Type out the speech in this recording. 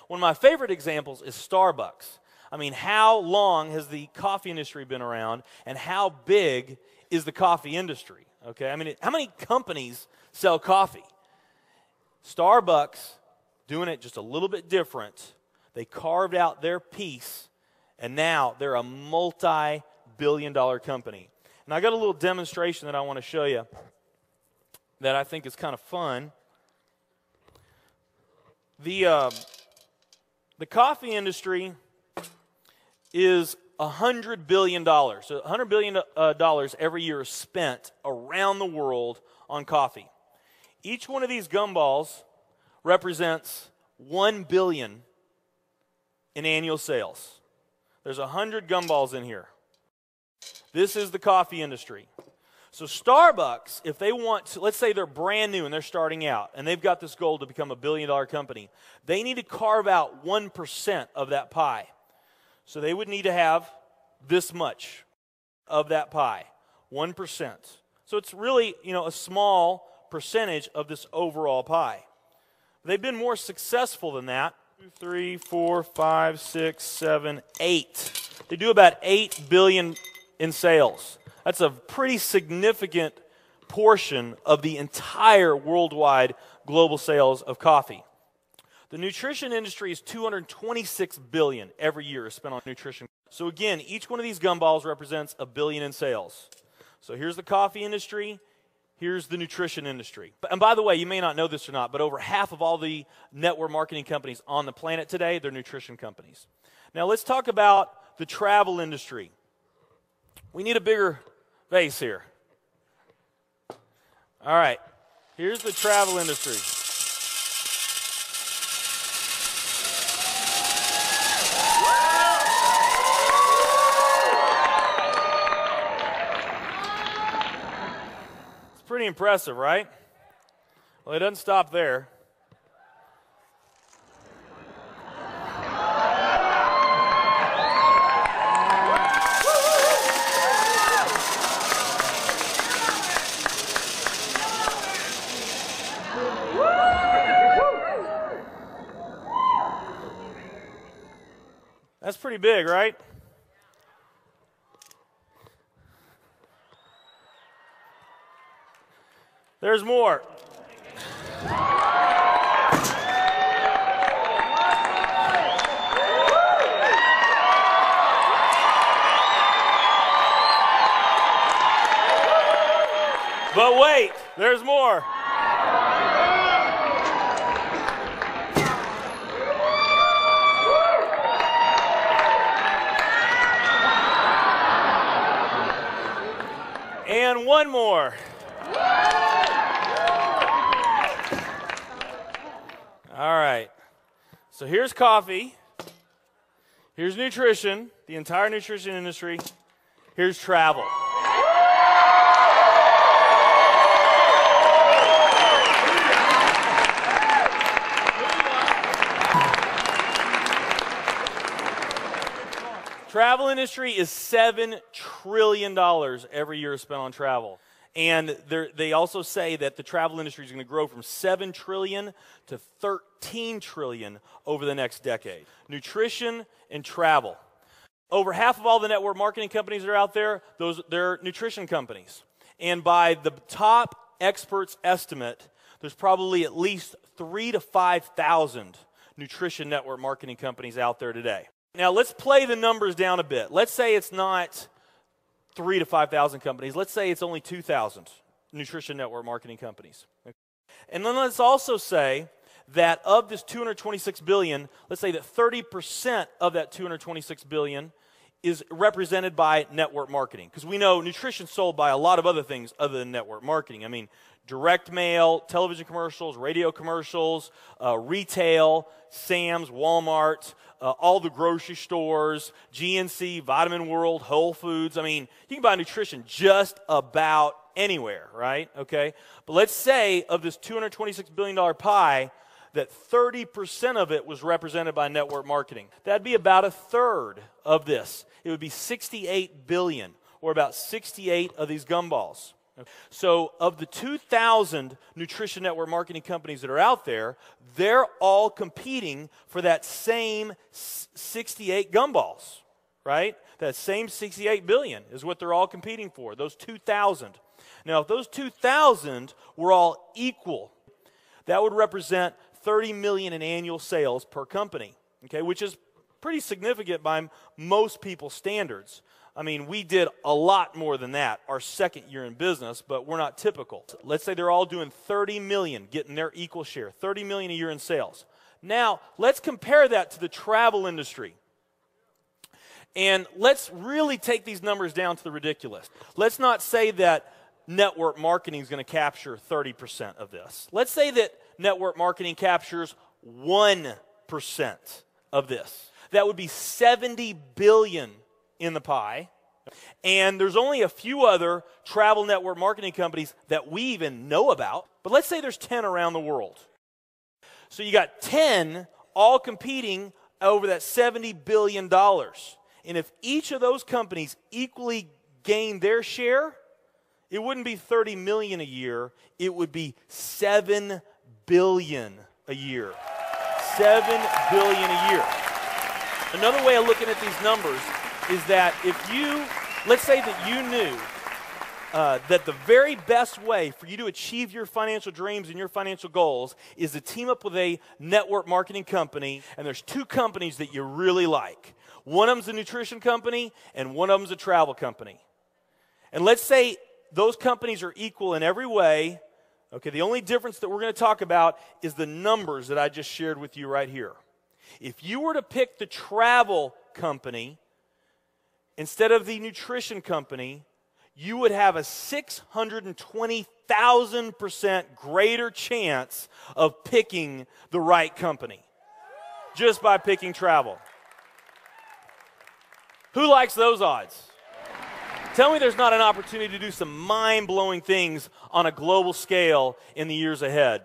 One of my favorite examples is Starbucks. I mean, how long has the coffee industry been around, and how big is the coffee industry? Okay, I mean, how many companies sell coffee? Starbucks, doing it just a little bit different. They carved out their piece, and now they're a multi-billion-dollar company. And I got a little demonstration that I want to show you that I think is kind of fun. The coffee industry is $100 billion. So $100 billion every year is spent around the world on coffee. Each one of these gumballs represents $1 billion in annual sales. There's 100 gumballs in here. This is the coffee industry. So Starbucks, if they want to, let's say they're brand new and they're starting out, and they've got this goal to become a billion-dollar company, they need to carve out 1% of that pie. So they would need to have this much of that pie, 1%. So it's really, a small percentage of this overall pie. They've been more successful than that. 2, 3, 4, 5, 6, 7, 8. They do about $8 billion in sales. That's a pretty significant portion of the entire worldwide global sales of coffee. The nutrition industry is $226 billion every year is spent on nutrition. So again, each one of these gumballs represents $1 billion in sales. So here's the coffee industry, here's the nutrition industry. And by the way, you may not know this or not, but over half of all the network marketing companies on the planet today, they're nutrition companies. Now let's talk about the travel industry. We need a bigger vase here. All right, here's the travel industry. It's pretty impressive, right? Well, it doesn't stop there. That's pretty big, right? There's more. But wait, there's more. And one more. All right. So here's coffee. Here's nutrition, the entire nutrition industry. Here's travel. Travel industry is $7 trillion every year spent on travel. And they also say that the travel industry is going to grow from $7 trillion to $13 trillion over the next decade. Nutrition and travel. Over half of all the network marketing companies that are out there, they're nutrition companies. And by the top experts' estimate, there's probably at least 3,000 to 5,000 nutrition network marketing companies out there today. Now, let's play the numbers down a bit. Let's say it's not 3,000 to 5,000 companies. Let's say it's only 2,000 nutrition network marketing companies. And then let's also say that of this $226 billion, let's say that 30% of that $226 billion is represented by network marketing. Because we know nutrition's sold by a lot of other things other than network marketing. I mean, direct mail, television commercials, radio commercials, retail, Sam's, Walmart, all the grocery stores, GNC, Vitamin World, Whole Foods. I mean, you can buy nutrition just about anywhere, right? Okay? But let's say of this $226 billion pie, that 30% of it was represented by network marketing. That'd be about a third of this. It would be $68 billion, or about 68 of these gumballs. So of the 2,000 nutrition network marketing companies that are out there, they're all competing for that same 68 gumballs, right? That same 68 billion is what they're all competing for, those 2,000. Now, if those 2,000 were all equal, that would represent 30 million in annual sales per company, okay, which is pretty significant by most people's standards. I mean, we did a lot more than that our second year in business, but we're not typical. Let's say they're all doing 30 million, getting their equal share, 30 million a year in sales. Now, let's compare that to the travel industry. And let's really take these numbers down to the ridiculous. Let's not say that network marketing is going to capture 30% of this. Let's say that network marketing captures 1% of this. That would be 70 billion in the pie. And there's only a few other travel network marketing companies that we even know about. But let's say there's 10 around the world. So you got 10 all competing over that $70 billion. And if each of those companies equally gain their share, it wouldn't be 30 million a year, it would be 7 billion a year. 7 billion a year. Another way of looking at these numbers is that if you, let's say that you knew that the very best way for you to achieve your financial dreams and your financial goals is to team up with a network marketing company, and there's two companies that you really like. One of them's a nutrition company, and one of them's a travel company. And let's say those companies are equal in every way. Okay, the only difference that we're going to talk about is the numbers that I just shared with you right here. If you were to pick the travel company instead of the nutrition company, you would have a 620,000% greater chance of picking the right company just by picking travel. Who likes those odds? Tell me there's not an opportunity to do some mind-blowing things on a global scale in the years ahead.